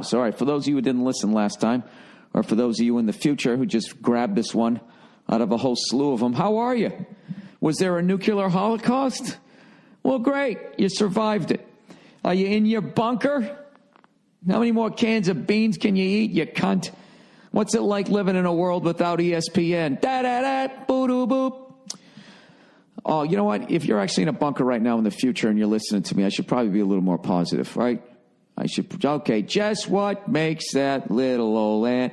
So, all right, for those of you who didn't listen last time, or for those of you in the future who just grabbed this one out of a whole slew of them, how are you? Was there a nuclear holocaust? Well, great. You survived it. Are you in your bunker? How many more cans of beans can you eat, you cunt? What's it like living in a world without ESPN? Da-da-da, boo-doo-boop. Oh, you know what? If you're actually in a bunker right now in the future and you're listening to me, I should probably be a little more positive, right? Okay, just what makes that little old ant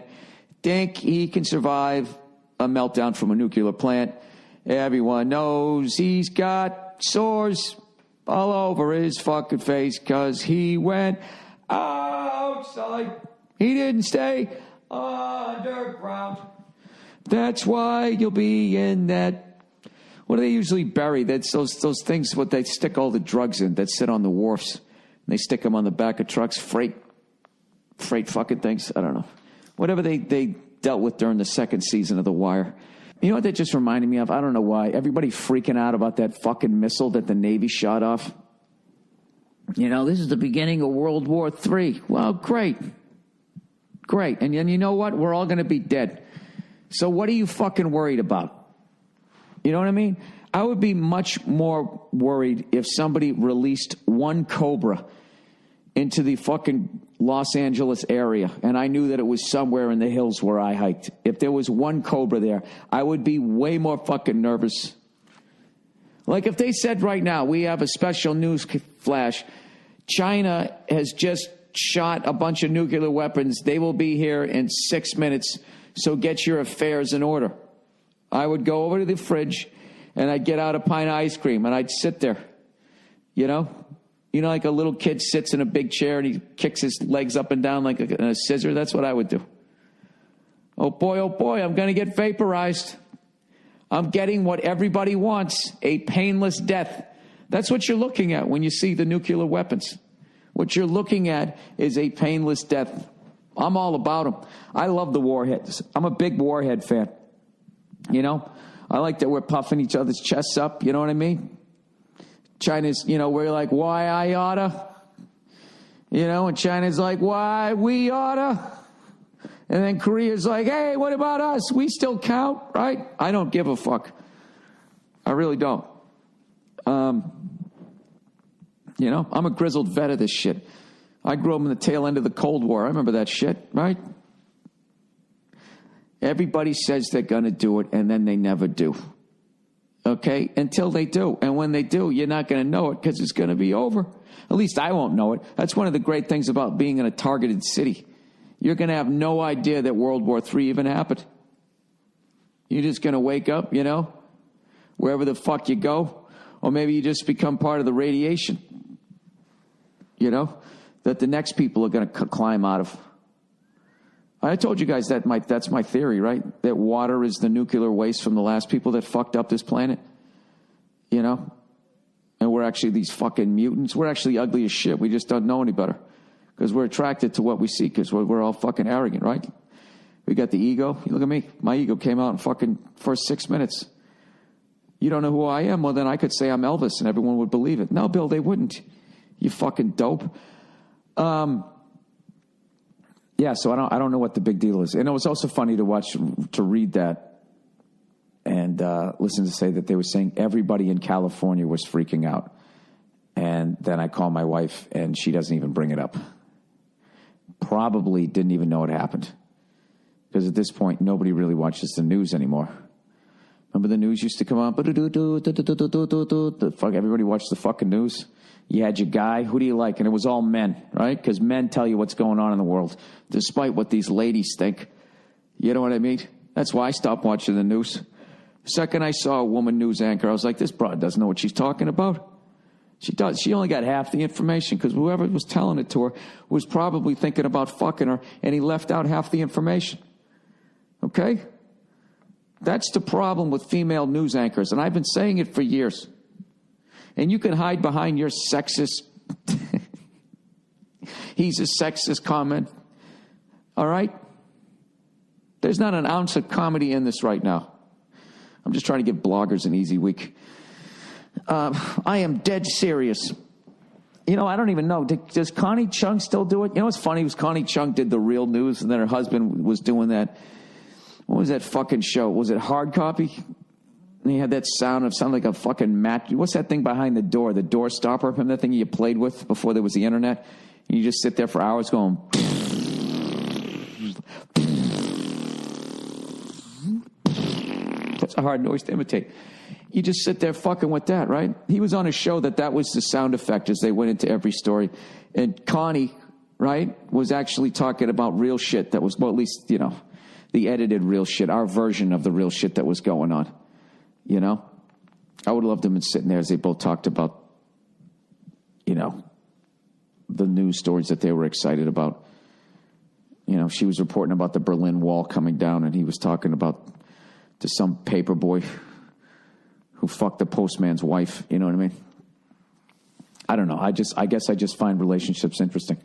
think he can survive a meltdown from a nuclear plant? Everyone knows he's got sores all over his fucking face because he went outside. He didn't stay underground. That's why you'll be in that. What do they usually bury? That's those things what they stick all the drugs in that sit on the wharfs. They stick them on the back of trucks, freight fucking things. I don't know. Whatever they dealt with during the second season of The Wire. You know what that just reminded me of? I don't know why. Everybody freaking out about that fucking missile that the Navy shot off. You know, this is the beginning of World War III. Well, great. Great. And you know what? We're all going to be dead. So what are you fucking worried about? You know what I mean? I would be much more worried if somebody released one Cobra into the fucking Los Angeles area, and I knew that it was somewhere in the hills where I hiked. If there was one Cobra there, I would be way more fucking nervous. Like if they said right now, we have a special news flash, China has just shot a bunch of nuclear weapons. They will be here in 6 minutes, so get your affairs in order. I would go over to the fridge, and I'd get out a pint of ice cream, and I'd sit there, you know? You know, like a little kid sits in a big chair and he kicks his legs up and down like a scissor. That's what I would do. Oh, boy, I'm going to get vaporized. I'm getting what everybody wants, a painless death. That's what you're looking at when you see the nuclear weapons. What you're looking at is a painless death. I'm all about them. I love the warheads. I'm a big warhead fan. You know, I like that we're puffing each other's chests up. You know what I mean? China's, you know, we're like, why I oughta? You know, and China's like, why we oughta? And then Korea's like, hey, what about us? We still count, right? I don't give a fuck. I really don't. You know, I'm a grizzled vet of this shit. I grew up in the tail end of the Cold War. I remember that shit, right? Everybody says they're going to do it, and then they never do. Okay? Until they do. And when they do, you're not going to know it because it's going to be over. At least I won't know it. That's one of the great things about being in a targeted city. You're going to have no idea that World War III even happened. You're just going to wake up, you know, wherever the fuck you go. Or maybe you just become part of the radiation, you know, that the next people are going to climb out of. I told you guys that that's my theory, right? That water is the nuclear waste from the last people that fucked up this planet, you know? And we're actually these fucking mutants. We're actually ugly as shit. We just don't know any better because we're attracted to what we see because we're all fucking arrogant, right? We got the ego. You look at me. My ego came out in fucking first 6 minutes. You don't know who I am? Well, then I could say I'm Elvis and everyone would believe it. No, Bill, they wouldn't. You fucking dope. Yeah, so I don't know what the big deal is. And it was also funny to read that and listen to say that they were saying everybody in California was freaking out. And then I call my wife and she doesn't even bring it up. Probably didn't even know it happened. Because at this point, nobody really watches the news anymore. Remember the news used to come on? The fuck, everybody watched the fucking news. You had your guy. Who do you like? And it was all men, right? Because men tell you what's going on in the world, despite what these ladies think. You know what I mean? That's why I stopped watching the news. The second I saw a woman news anchor, I was like, this broad doesn't know what she's talking about. She does. She only got half the information because whoever was telling it to her was probably thinking about fucking her, and he left out half the information. Okay? That's the problem with female news anchors, and I've been saying it for years. And you can hide behind your sexist, he's a sexist comment. All right? There's not an ounce of comedy in this right now. I'm just trying to give bloggers an easy week. I am dead serious. You know, I don't even know. Does Connie Chung still do it? You know what's funny was Connie Chung did the Real News, and then her husband was doing that. What was that fucking show? Was it Hard Copy? And he had that sounded like a fucking mat. What's that thing behind the door stopper? Remember that thing you played with before there was the internet? And you just sit there for hours going... That's a hard noise to imitate. You just sit there fucking with that, right? He was on a show that was the sound effect as they went into every story. And Connie, right, was actually talking about real shit that was, well, at least, you know, the edited real shit, our version of the real shit that was going on. You know? I would love them been sitting there as they both talked about, you know, the news stories that they were excited about. You know, she was reporting about the Berlin Wall coming down, and he was talking about to some paper boy who fucked the postman's wife. You know what I mean? I don't know. I guess I just find relationships interesting.